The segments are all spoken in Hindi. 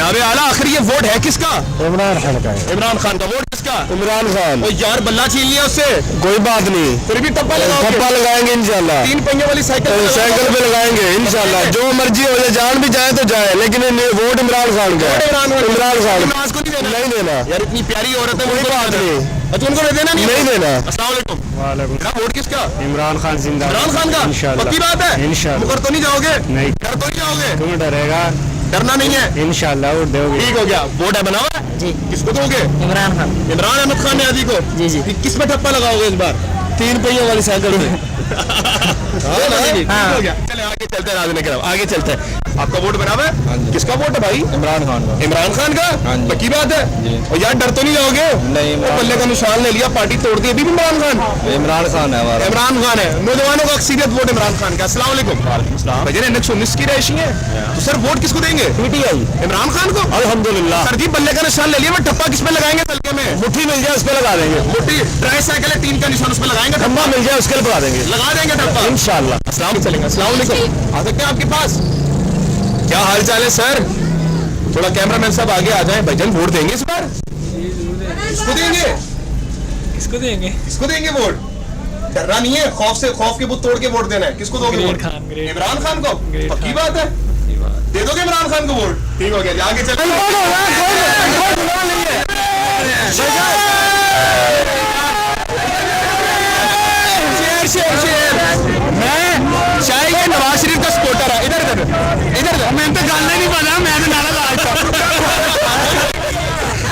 जनाब आला आखिर ये वोट है किसका? इमरान खान का है। इमरान खान का। वोट किसका? इमरान खान। ओ यार बल्ला छीन लिया उससे। कोई बात नहीं, फिर भी टप्पा लगाओगे? टप्पा लगाएंगे इंशाल्लाह। 3 पहियों वाली साइकिल पे लगाएंगे इंशाल्लाह। जो मर्जी हो जाए, जान भी जाए तो जाए, लेकिन वोट इमरान खान का है। इमरान खान को नहीं देना। यार इतनी प्यारी औरत है, कोई बात नहीं। अच्छा उनको देना नहीं देना। अस्सलाम वालेकुम। वोट किसका? इमरान खान जिंदा। इमरान खान का इंशाल्लाह। पक्की बात है? इंशाल्लाह। मुकर तो नहीं जाओगे? नहीं। घर तो नहीं जाओगे? तुम्हें डरेगा? डरना नहीं है इंशाल्लाह वोट दोगे। ठीक हो गया। वोट है बनाओ जी। किसको दोगे? इमरान खान। इमरान अहमद खान ने को। जी जी। किस पे ठप्पा लगाओगे इस बार? 3 पहियों वाली साइकिल पे। हो गया। चले आगे चलते हैं, राजन करम आगे चलते हैं। आपका वोट बराबर है? किसका वोट है भाई? इमरान खान का। इमरान खान का पक्की बात है? और यार डर तो नहीं जाओगे? नहीं। बल्ले का निशान ले लिया, पार्टी तोड़ दी। अभी भी इमरान खान इमरान खान है हमारा। इमरान खान है। नौजवानों का अक्सरियत वोट इमरान खान का। अस्सलाम वालेकुम। भजन 19 की रैशी है तो सर वोट किसको देंगे? पीटीआई इमरान खान को। अल्हम्दुलिल्लाह। सर जी बल्ले का निशान ले लिया, मैं ठप्पा किस पे लगाएंगे? तलके में मुट्ठी मिल जाए उस पर लगा देंगे। मुट्ठी ट्राई साइकिल है, 3 का निशान उस पे लगाएंगे। खंबा मिल जाए उसके लिए लगा देंगे। लगा देंगे ठप्पा इंशाल्लाह। अस्सलाम चलेंगे। अस्सलाम वालेकुम। आ सकते हैं आपके पास? क्या हाल चाल है सर? थोड़ा कैमरामैन साहब आगे आ जाएं। भाईजान वोट देंगे इस बार? किसको देंगे? किसको देंगे? किसको देंगे वोट? डरना नहीं है, खौफ के बुत तोड़ के वोट देना है। किसको दोगे वोट? इमरान खान को। पक्की बात है? दे दोगे इमरान खान को वोट? ठीक हो गया। आगे चल मैं शायद ये नवाज शरीफ का सपोर्टर है। इधर इधर इधर मैं तो जानना नहीं पता, मैं तो नारा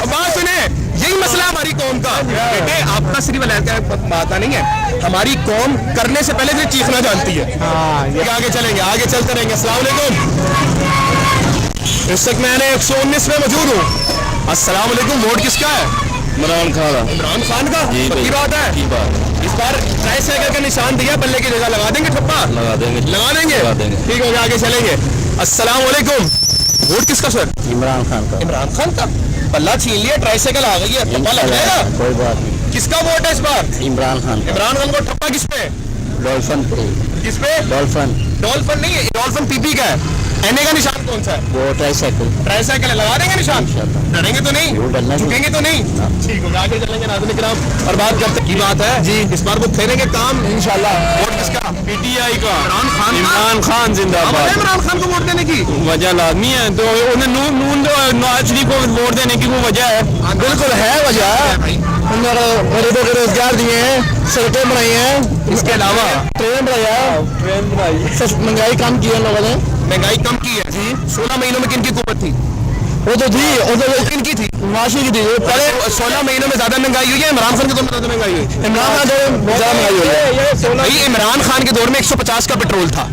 बात सुने, यही मसला हमारी कौम का। बेटे आपका सिर्फ बात नहीं है, हमारी कौम करने से पहले से चीखना जानती है। आगे चलेंगे, आगे चलते रहेंगे। अस्सलाम वालेकुम। इस वक्त मैंने 119 में मौजूद हूँ। अस्सलाम वालेकुम। वोट किसका है? इमरान खान। इमरान खान का। पक्की बात है? इस बार ट्राई साइकिल का निशान दिया, बल्ले की जगह लगा देंगे ठप्पा? लगा देंगे। ठीक हो गया। आगे चलेंगे। अस्सलाम वालेकुम। वोट किसका सर? इमरान खान का। इमरान खान का। बल्ला छीन लिया, ट्राई साइकिल आ गई है, ठप्पा लग जाएगा। कोई बात नहीं। किसका वोट है इस बार? इमरान खान। इमरान खान को। ठप्पा किस पे? डॉल्फिन पे। किस पे? डॉल्फिन। डॉल्फिन नहीं है, डॉल्फिन पीपी का है। एने का निशान कौन सा है? वो ट्राई साइकिल। ट्राई साइकिल है, लगा देंगे निशान? डरेंगे तो नहीं? झुकेंगे तो नहीं? ठीक होगा। आगे चलेंगे नाज़रीन किराम और बात करते की बात है जी। इस बार वो फेरेंगे काम इंशाल्लाह। वोट किसका? पीटीआई का। इमरान खान। इमरान खान जिंदाबाद। इमरान खान को वोट देने की वजह लाजमी है, तो उन्हें नून नवाज शरीफ को वोट देने की वो वजह है। बिल्कुल है वजह। गरीबों को रोजगार दिए हैं, सड़कें बनाई हैं, इसके अलावा ट्रेन बनाई, महंगाई कम की है लोगों ने। महंगाई कम की है जी। 16 महीनों में किनकी हुकूमत थी? वो तो थी, वो तो किनकी थी? माशी की थी। पहले 16 महीनों में ज्यादा महंगाई हुई है इमरान खान के दौर में? ज्यादा महंगाई हुई? इमरान खान ज्यादा महंगाई हुई है। भाई इमरान खान के दौर में 150 का पेट्रोल था,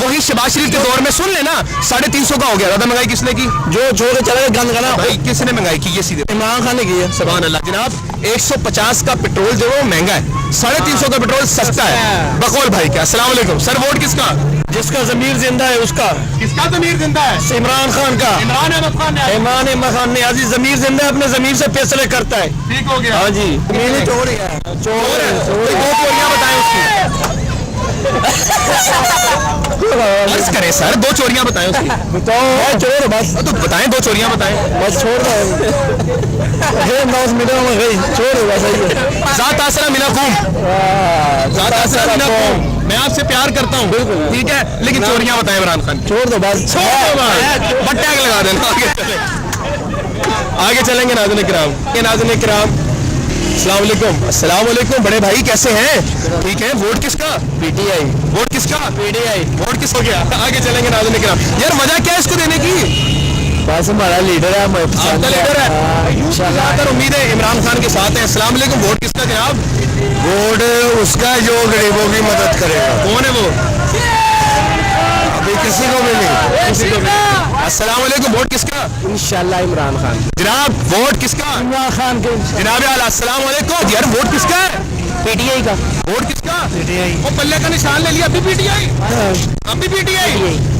वही शहबाज शरीफ के दौर में सुन लेना 350 का हो गया। ज्यादा महंगाई किसने की? जो छोड़ के चला गया गंद का। भाई किसने महंगाई की? ये सीधे इमरान खान ने की है। सुभान अल्लाह। जनाब 150 का पेट्रोल जो वो महंगा है, 350 का पेट्रोल सस्ता है बकौल भाई का। अस्सलाम वालेकुम। सर वोट किसका? जिसका जमीर जिंदा है उसका। किसका जमीर जिंदा है? इमरान खान का। इमरान अहमद खान ने। इमरान अहमद खान ने आज जमीर जिंदा है, अपने जमीर से फैसले करता है। ठीक हो गया। हाँ जी। जमीन चोर है। चोर है। दो चोरियां बताएं उसकी। अर्ज करें सर, 2 चोरियां बताएं उसकी। बताओ चोर बस। तो बताएं, 2 चोरियां बताएं। बस छोड़ दो में गई छोड़ बस। ज़ात आसरा मिला कौम। ज़ात आसरा मिला कौम। मैं आपसे प्यार करता हूँ, ठीक है, लेकिन चोरियां बताएं इमरान खान। छोड़ दो बस। टैग लगा देना। आगे चलेंगे नाज़रीन किराम। नाज़रीन किराम अस्सलाम वालेकुम। अस्सलाम वालेकुम। बड़े भाई कैसे हैं? ठीक है। वोट किसका? पीटीआई। वोट किसका? पीटीआई। वोट किस हो गया? आगे चलेंगे नाज़रीन किराम। यार वजह क्या है इसको देने की? बस हमारा लीडर है, आपका लीडर है। ज्यादातर उम्मीद है इमरान खान के साथ है। अस्सलाम वालेकुम। वोट किसका जनाब? वोट उसका जो गरीबों की मदद करेगा। कौन है वो? अभी किसी को भी नहीं। किसी को भी। अस्सलाम वालेकुम। वोट किसका? इंशाल्लाह इमरान खान। जनाब वोट किसका? इमरान खान के। जनाब आला अस्सलाम वालेकुम। यार वोट किसका है? पीटीआई का। वोट किसका? पीटीआई। वो पल्ले का निशान ले लिया, अभी पीटीआई। अभी पीटीआई।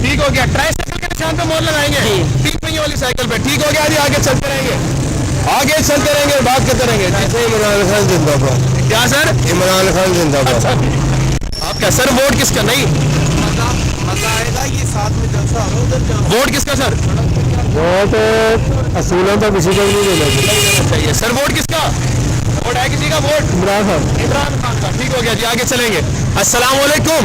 ठीक हो गया। ट्राई साइकिल के निशान पे मोहर लगाएंगे, 3 पहियों वाली साइकिल पे। ठीक हो गया जी। आगे चलते रहेंगे, आगे चलते रहेंगे, बात करते रहेंगे। इमरान खान जिंदाबाद। क्या सर? इमरान खान जिंदाबाद। आपका सर वोट किसका? नहीं मजा आएगा, ये साथ में जलसा हो। वोट किसका सर? वोट असूलों तो किसी को भी नहीं देना चाहिए। सर वोट किसका? वोट है किसी का? वोट इमरान खान इमरान खान का। ठीक हो गया जी, आगे चलेंगे। अस्सलाम वालेकुम।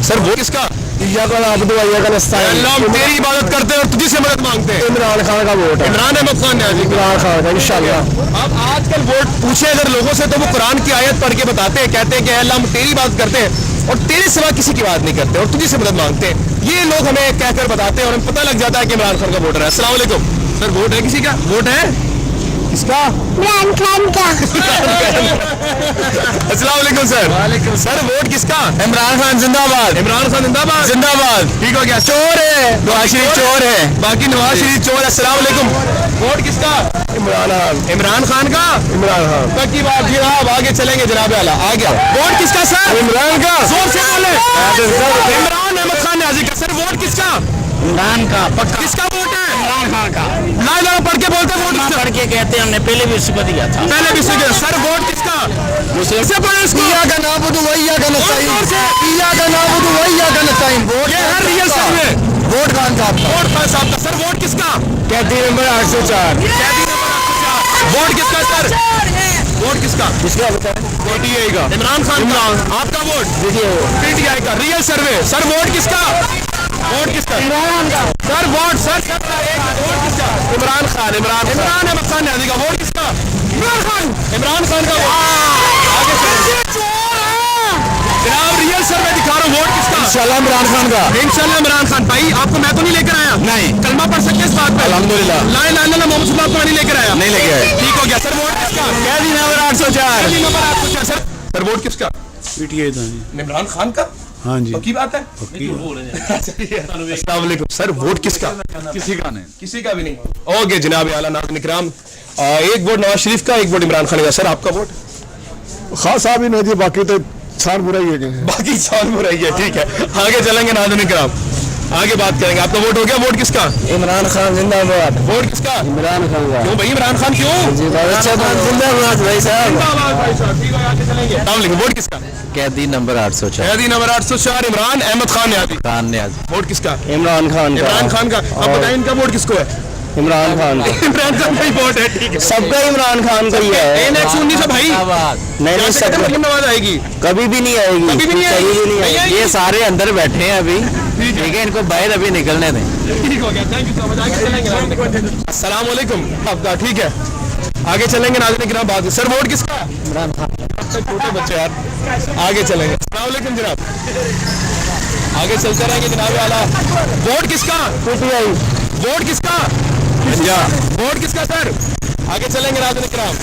सर वोट किसका? अल्लाह हम तेरी इबादत करते हैं और तुझी से मदद मांगते हैं। इमरान खान का वोट है। इमरान अहमद खान न्याजी। इमरान खान का इंशाल्लाह। अब आजकल वोट पूछे अगर लोगों से तो वो कुरान की आयत पढ़ के बताते हैं, कहते हैं कि अल्लाह हम तेरी इबादत करते हैं और तेरे सिवा किसी की बात नहीं करते और तुझी से मदद मांगते हैं। ये लोग हमें कहकर बताते हैं और हमें पता लग जाता है कि इमरान खान का वोटर है। अस्सलाम वालेकुम। सर वोट है किसी का? वोट है किसका? इमरान खान का। अस्सलाम वालेकुम सर। वालेकुम। सर वोट किसका? इमरान खान जिंदाबाद। इमरान खान जिंदाबाद। जिंदाबाद। ठीक हो गया। चोर है, नवाज शरीफ चोर है। बाकी नवाज शरीफ चोर है। अस्सलाम वालेकुम। वोट किसका? इमरान खान। इमरान खान का। इमरान खान पक्की बात जी। आप आगे चलेंगे जनाब आला। आ गया। वोट किसका सर? इमरान का। जोर से बोले। इमरान अहमद खान न्याजी का। सर वोट किसका? इमरान का पक्का। किसका वोट है? इमरान खान का। लाइन पढ़ के बोलते वोट किसका? पढ़ के कहते हैं, हमने पहले भी उसको दिया था। पहले भी सीखे। सर वोट किसका? किससे पढ़े इसको? इया का नाम बुदु वैया का नस्ताइन। जोर से। इया का नाम बुदु वैया का नस्ताइन। वोट ये हर रियल सर में। वोट खान साहब का। वोट खान साहब का। सर वोट किसका? कहती नंबर 804। कैदी नंबर 804। वोट किसका सर? वोट किसका? किसका बताएं? पीटीआई का। इमरान खान का। आपका वोट? देखिए पीटीआई का। रियल सर्वे। सर वोट किसका? वोट किसका? इमरान का। सर वोट सर वोट किसका? इमरान खान। इमरान अहमद खान न्याजी का। वोट किसका? इमरान खान। इमरान खान का। आगे चलिए। जनाब रियल सर्वे दिखा रहा हूँ। वोट किसका? इंशाल्लाह इमरान खान का। इंशाल्लाह इमरान खान। भाई आपको मैं तो नहीं लेकर आया? नहीं। कलमा पढ़ सकते इस बात पे? अल्हम्दुलिल्लाह। ला इलाहा इल्लल्लाह मोहम्मद सल्लल्लाहु अलैहि वसल्लम नहीं लेकर आया? नहीं लेके आए। ठीक हो गया। सर वोट किसका? कहती नंबर 804। कैदी नंबर 804। सर वोट किसका? पीटीआई था। इमरान खान का। हाँ जी। पक्की बात है? अस्सलाम वालेकुम। सर वोट किसका? किसी का नहीं। किसी का भी नहीं। ओके जनाब आला नाज़रीन इकराम, एक वोट नवाज शरीफ का, एक वोट इमरान खान का। सर आपका वोट? खास साहब ही नहीं दिए, बाकी तो छान बुरा ही है। बाकी छान हो रही है। ठीक है, आगे चलेंगे नाज़रीन इकराम, आगे बात करेंगे। आपका वोट हो गया? वोट किसका? इमरान खान जिंदाबाद। वोट किसका? इमरान खान का। क्यों भाई इमरान खान क्यों? जिंदाबाद भाई साहब। जिंदाबाद भाई साहब। ठीक है, आगे चलेंगे। अस्सलाम वालेकुम। वोट किसका? कैदी नंबर 804। कैदी नंबर 804 इमरान अहमद खान न्याजी। खान न्याज। वोट किसका? इमरान खान का। इमरान खान का। अब बताएं इनका वोट किसको है? इमरान खान का। इमरान खान का ही वोट है। ठीक है, सबका इमरान खान का ही है। एनएक्स 19 भाई नहीं नहीं सब मरियम नवाज आएगी। कभी भी नहीं आएगी। कभी भी नहीं आएगी। नहीं आएगी। ये सारे अंदर बैठे हैं अभी। ठीक है, इनको बाहर अभी निकलने दें। ठीक हो गया। Thank you so much. आगे चलेंगे। अस्सलाम वालेकुम। आपका ठीक है, आगे चलेंगे नाज़रीन किराम बात। सर वोट किसका? इमरान खान। छोटे बच्चे यार, आगे चलेंगे। अस्सलाम वालेकुम जनाब, आगे चलते रहेंगे जनाब आला। वोट किसका? पीटीआई। वोट किसका? वोट किसका सर? आगे चलेंगे नाज़रीन किराम।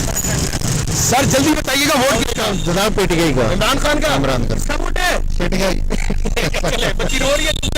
सर जल्दी बताइएगा वोट किसका? जनाब पीटीआई का। इमरान खान का। इमरान खान। किसका वोट है? पीटीआई। बच्ची रो रही है।